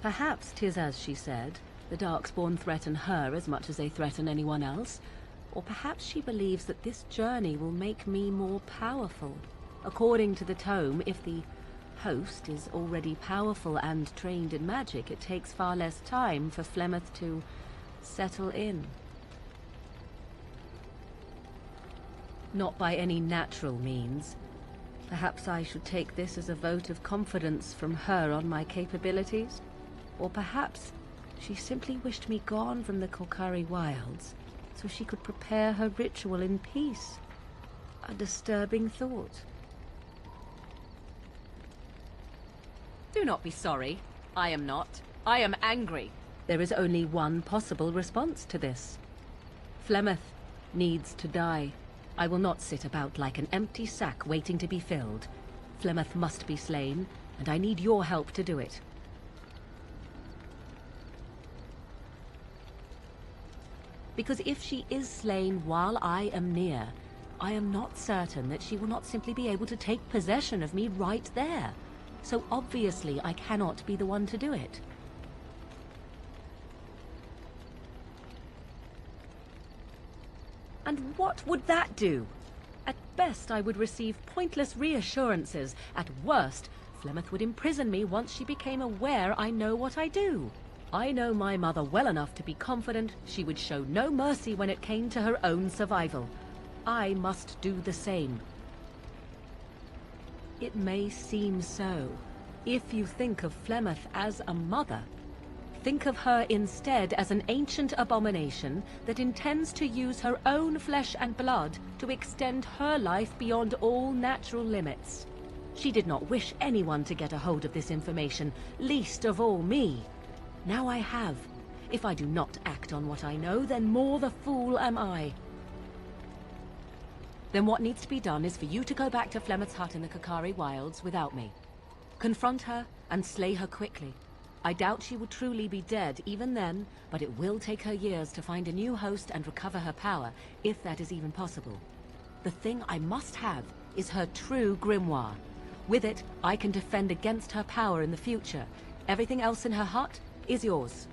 Perhaps 'tis as she said, the Darkspawn threaten her as much as they threaten anyone else. Or perhaps she believes that this journey will make me more powerful. According to the tome, if the host is already powerful and trained in magic, it takes far less time for Flemeth to settle in. Not by any natural means. Perhaps I should take this as a vote of confidence from her on my capabilities. Or perhaps she simply wished me gone from the Kolkari wilds, so she could prepare her ritual in peace. A disturbing thought. Do not be sorry. I am not. I am angry. There is only one possible response to this. Flemeth needs to die. I will not sit about like an empty sack waiting to be filled. Flemeth must be slain, and I need your help to do it. Because if she is slain while I am near, I am not certain that she will not simply be able to take possession of me right there. So obviously I cannot be the one to do it. And what would that do? At best I would receive pointless reassurances. At worst, Flemeth would imprison me once she became aware I know what I do. I know my mother well enough to be confident she would show no mercy when it came to her own survival. I must do the same. It may seem so. If you think of Flemeth as a mother, think of her instead as an ancient abomination that intends to use her own flesh and blood to extend her life beyond all natural limits. She did not wish anyone to get a hold of this information, least of all me. Now I have. If I do not act on what I know, then more the fool am I. Then what needs to be done is for you to go back to Flemeth's hut in the Kakari Wilds without me. Confront her and slay her quickly. I doubt she will truly be dead even then, but it will take her years to find a new host and recover her power, if that is even possible. The thing I must have is her true grimoire. With it, I can defend against her power in the future. Everything else in her hut is yours.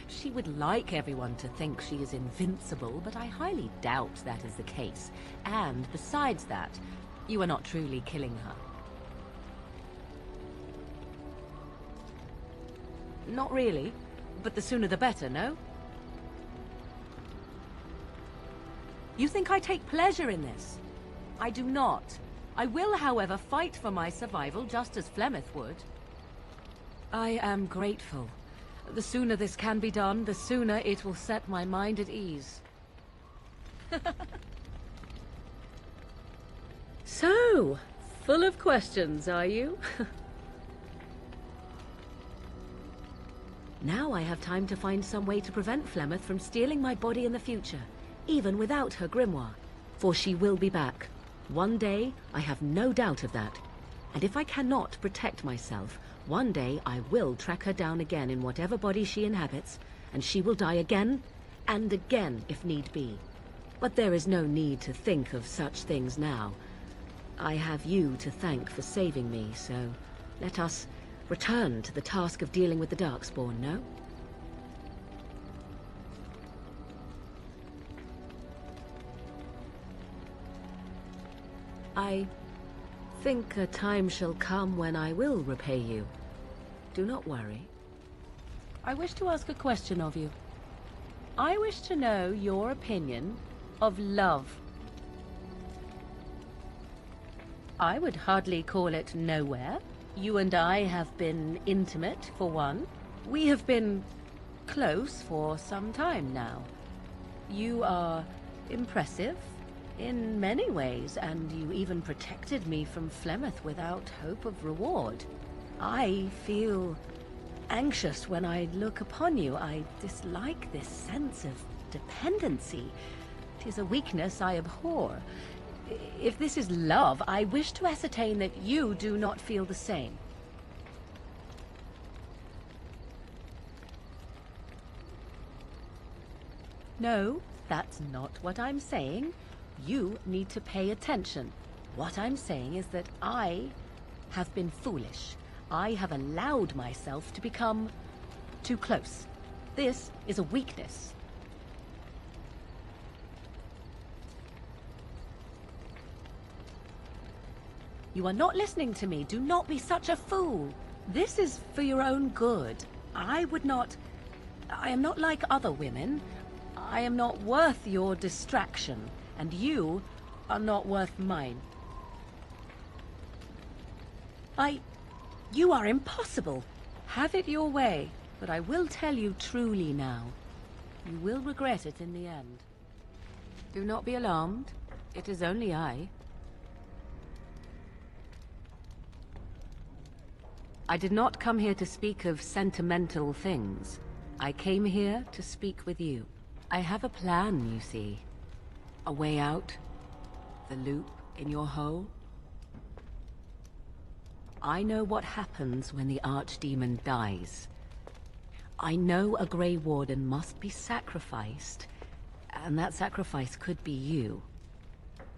She would like everyone to think she is invincible, but I highly doubt that is the case. And besides that, you are not truly killing her. Not really. But the sooner the better, no? You think I take pleasure in this? I do not. I will, however, fight for my survival just as Flemeth would. I am grateful. The sooner this can be done, the sooner it will set my mind at ease. So, full of questions, are you? Now I have time to find some way to prevent Flemeth from stealing my body in the future, even without her grimoire. For she will be back. One day, I have no doubt of that. And if I cannot protect myself, one day I will track her down again in whatever body she inhabits, and she will die again, and again if need be. But there is no need to think of such things now. I have you to thank for saving me, so let us return to the task of dealing with the Darkspawn, no? I think a time shall come when I will repay you. Do not worry. I wish to ask a question of you. I wish to know your opinion of love. I would hardly call it nowhere. You and I have been intimate, for one. We have been close for some time now. You are impressive in many ways, and you even protected me from Flemeth without hope of reward. I feel anxious when I look upon you. I dislike this sense of dependency. It is a weakness I abhor. If this is love, I wish to ascertain that you do not feel the same. No, that's not what I'm saying. You need to pay attention. What I'm saying is that I have been foolish. I have allowed myself to become too close. This is a weakness. You are not listening to me. Do not be such a fool. This is for your own good. I am not like other women. I am not worth your distraction, and you are not worth mine. You are impossible. Have it your way, but I will tell you truly now. You will regret it in the end. Do not be alarmed. It is only I. I did not come here to speak of sentimental things. I came here to speak with you. I have a plan, you see. A way out. The loop in your hole. I know what happens when the Archdemon dies. I know a Grey Warden must be sacrificed, and that sacrifice could be you.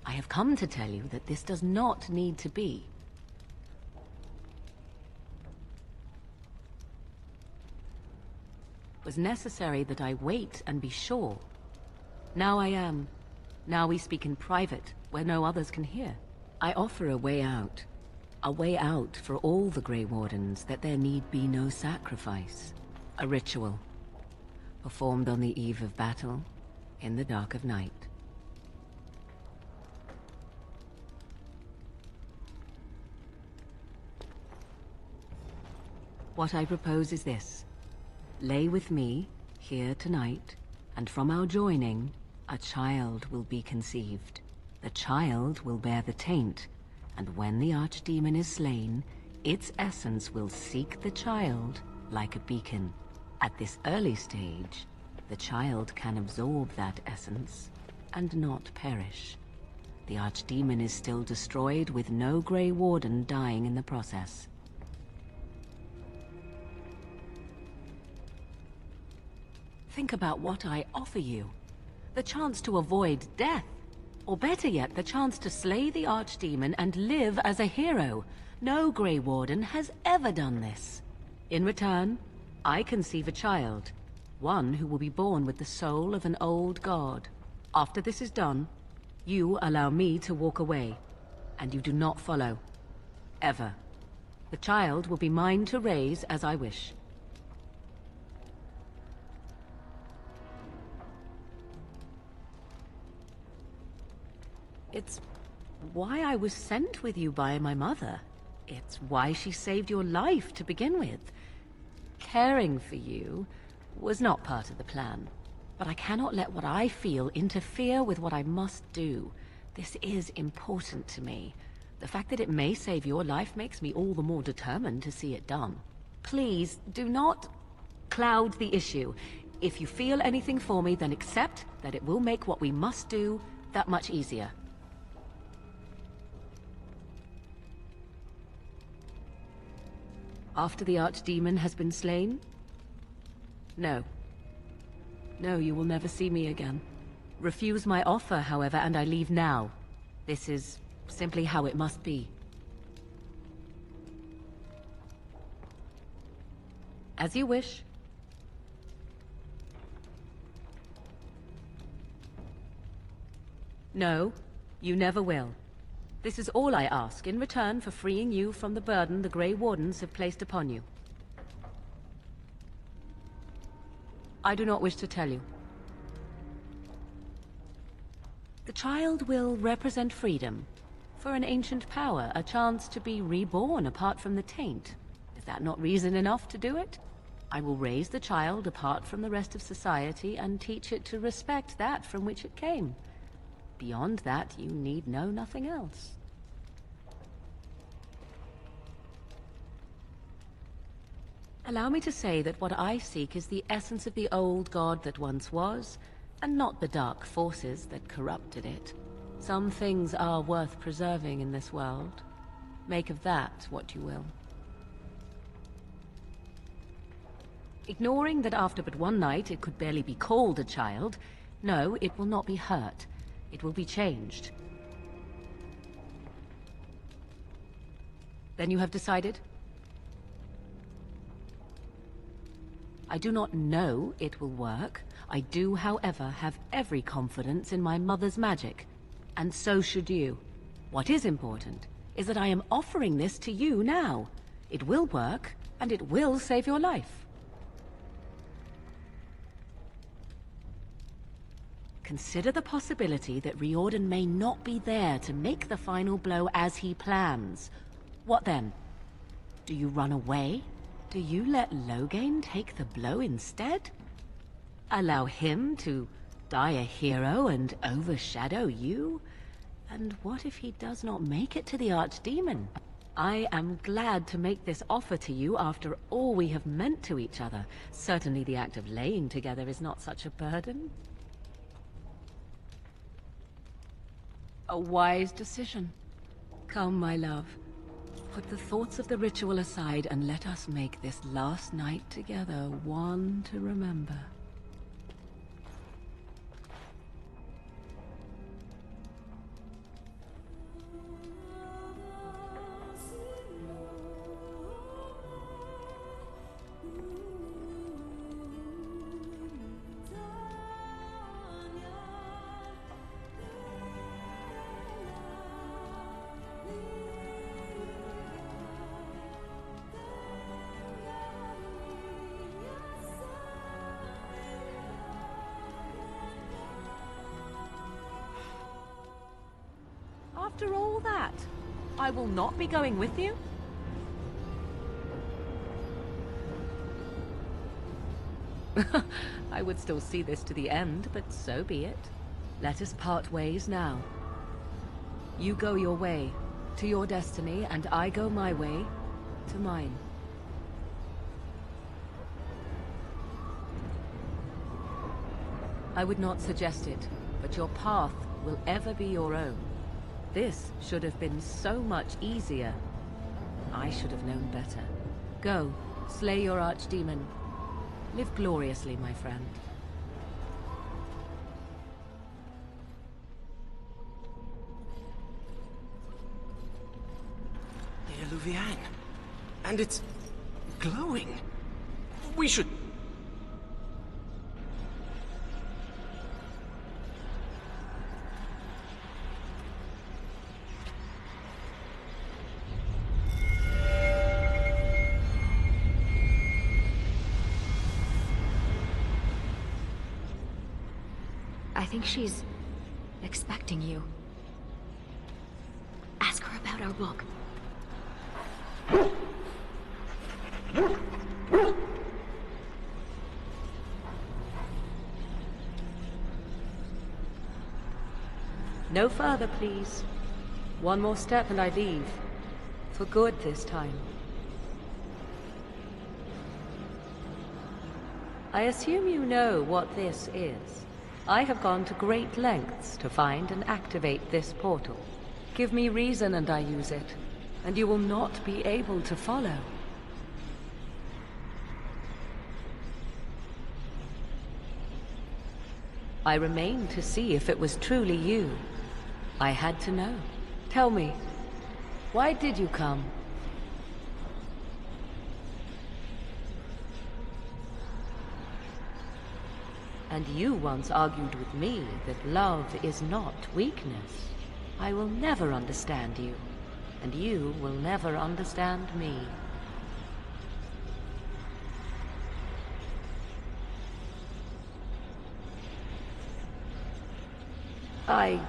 I have come to tell you that this does not need to be. It was necessary that I wait and be sure. Now I am. Now we speak in private, where no others can hear. I offer a way out. A way out for all the Grey Wardens, that there need be no sacrifice. A ritual, performed on the eve of battle, in the dark of night. What I propose is this. Lay with me, here tonight, and from our joining, a child will be conceived. The child will bear the taint, and when the Archdemon is slain, its essence will seek the child like a beacon. At this early stage, the child can absorb that essence and not perish. The Archdemon is still destroyed with no Grey Warden dying in the process. Think about what I offer you. The chance to avoid death. Or better yet, the chance to slay the Archdemon and live as a hero. No Grey Warden has ever done this. In return, I conceive a child. One who will be born with the soul of an old god. After this is done, you allow me to walk away. And you do not follow. Ever. The child will be mine to raise as I wish. It's why I was sent with you by my mother. It's why she saved your life to begin with. Caring for you was not part of the plan. But I cannot let what I feel interfere with what I must do. This is important to me. The fact that it may save your life makes me all the more determined to see it done. Please, do not cloud the issue. If you feel anything for me, then accept that it will make what we must do that much easier. After the Archdemon has been slain? No. No, you will never see me again. Refuse my offer, however, and I leave now. This is simply how it must be. As you wish. No, you never will. This is all I ask in return for freeing you from the burden the Grey Wardens have placed upon you. I do not wish to tell you. The child will represent freedom. For an ancient power, a chance to be reborn apart from the taint. Is that not reason enough to do it? I will raise the child apart from the rest of society and teach it to respect that from which it came. Beyond that, you need know nothing else. Allow me to say that what I seek is the essence of the old god that once was, and not the dark forces that corrupted it. Some things are worth preserving in this world. Make of that what you will. Ignoring that after but one night it could barely be called a child, no, it will not be hurt. It will be changed. Then you have decided? I do not know it will work. I do, however, have every confidence in my mother's magic. And so should you. What is important is that I am offering this to you now. It will work, and it will save your life. Consider the possibility that Riordan may not be there to make the final blow as he plans. What then? Do you run away? Do you let Loghain take the blow instead? Allow him to die a hero and overshadow you? And what if he does not make it to the Archdemon? I am glad to make this offer to you after all we have meant to each other. Certainly the act of laying together is not such a burden. A wise decision. Come, my love. Put the thoughts of the ritual aside and let us make this last night together one to remember. After all that, I will not be going with you? I would still see this to the end, but so be it. Let us part ways now. You go your way, to your destiny, and I go my way, to mine. I would not suggest it, but your path will ever be your own. This should have been so much easier. I should have known better. Go, slay your Archdemon. Live gloriously, my friend. The Eluvian. And it's glowing. We should... I think she's expecting you. our book. No further, please. One more step and I leave. For good this time. I assume you know what this is. I have gone to great lengths to find and activate this portal. Give me reason and I use it, and you will not be able to follow. I remained to see if it was truly you. I had to know. Tell me, why did you come? And you once argued with me that love is not weakness. I will never understand you, and you will never understand me. I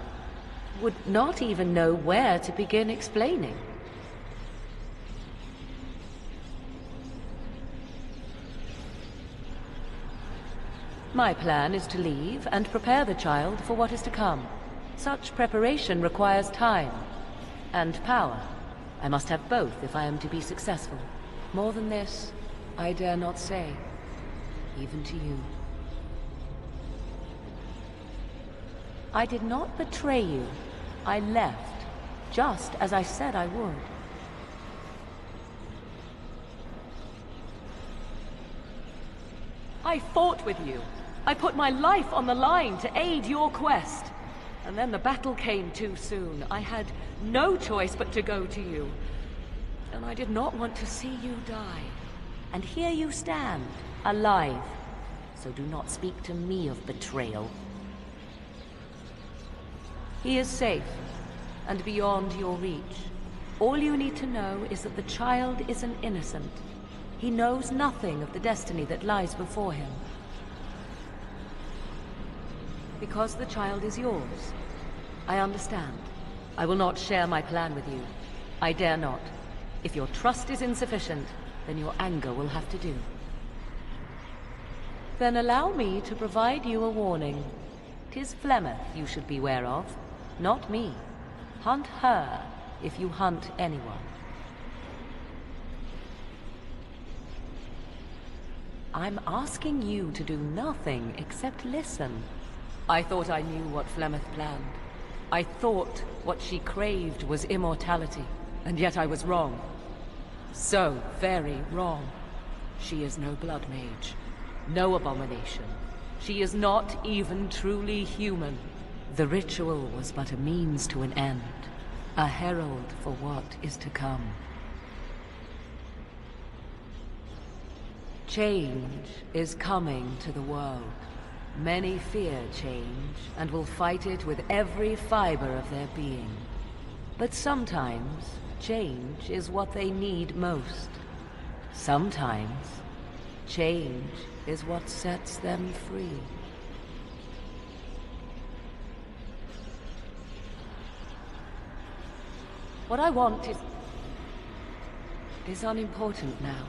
would not even know where to begin explaining. My plan is to leave and prepare the child for what is to come. Such preparation requires time and power. I must have both if I am to be successful. More than this, I dare not say, even to you. I did not betray you. I left, just as I said I would. I fought with you. I put my life on the line to aid your quest. And then the battle came too soon. I had no choice but to go to you. And I did not want to see you die. And here you stand, alive. So do not speak to me of betrayal. He is safe, and beyond your reach. All you need to know is that the child is an innocent. He knows nothing of the destiny that lies before him. Because the child is yours. I understand. I will not share my plan with you. I dare not. If your trust is insufficient, then your anger will have to do. Then allow me to provide you a warning. 'Tis Flemeth you should beware of, not me. Hunt her if you hunt anyone. I'm asking you to do nothing except listen. I thought I knew what Flemeth planned. I thought what she craved was immortality, and yet I was wrong. So very wrong. She is no blood mage, no abomination. She is not even truly human. The ritual was but a means to an end, a herald for what is to come. Change is coming to the world. Many fear change, and will fight it with every fiber of their being. But sometimes, change is what they need most. Sometimes, change is what sets them free. What I want is unimportant now.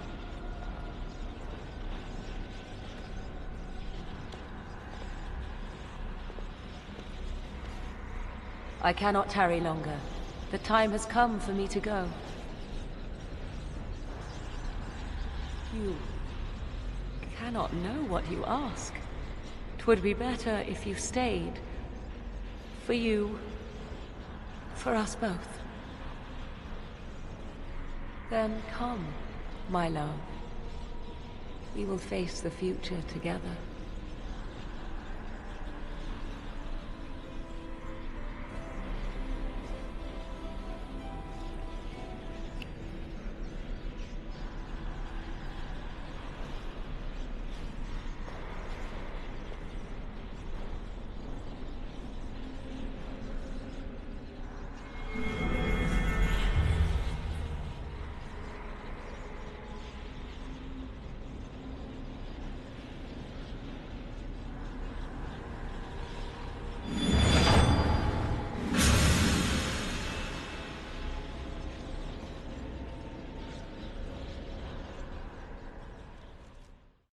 I cannot tarry longer. The time has come for me to go. You cannot know what you ask. 'Twould be better if you stayed. For you. For us both. Then come, my love. We will face the future together.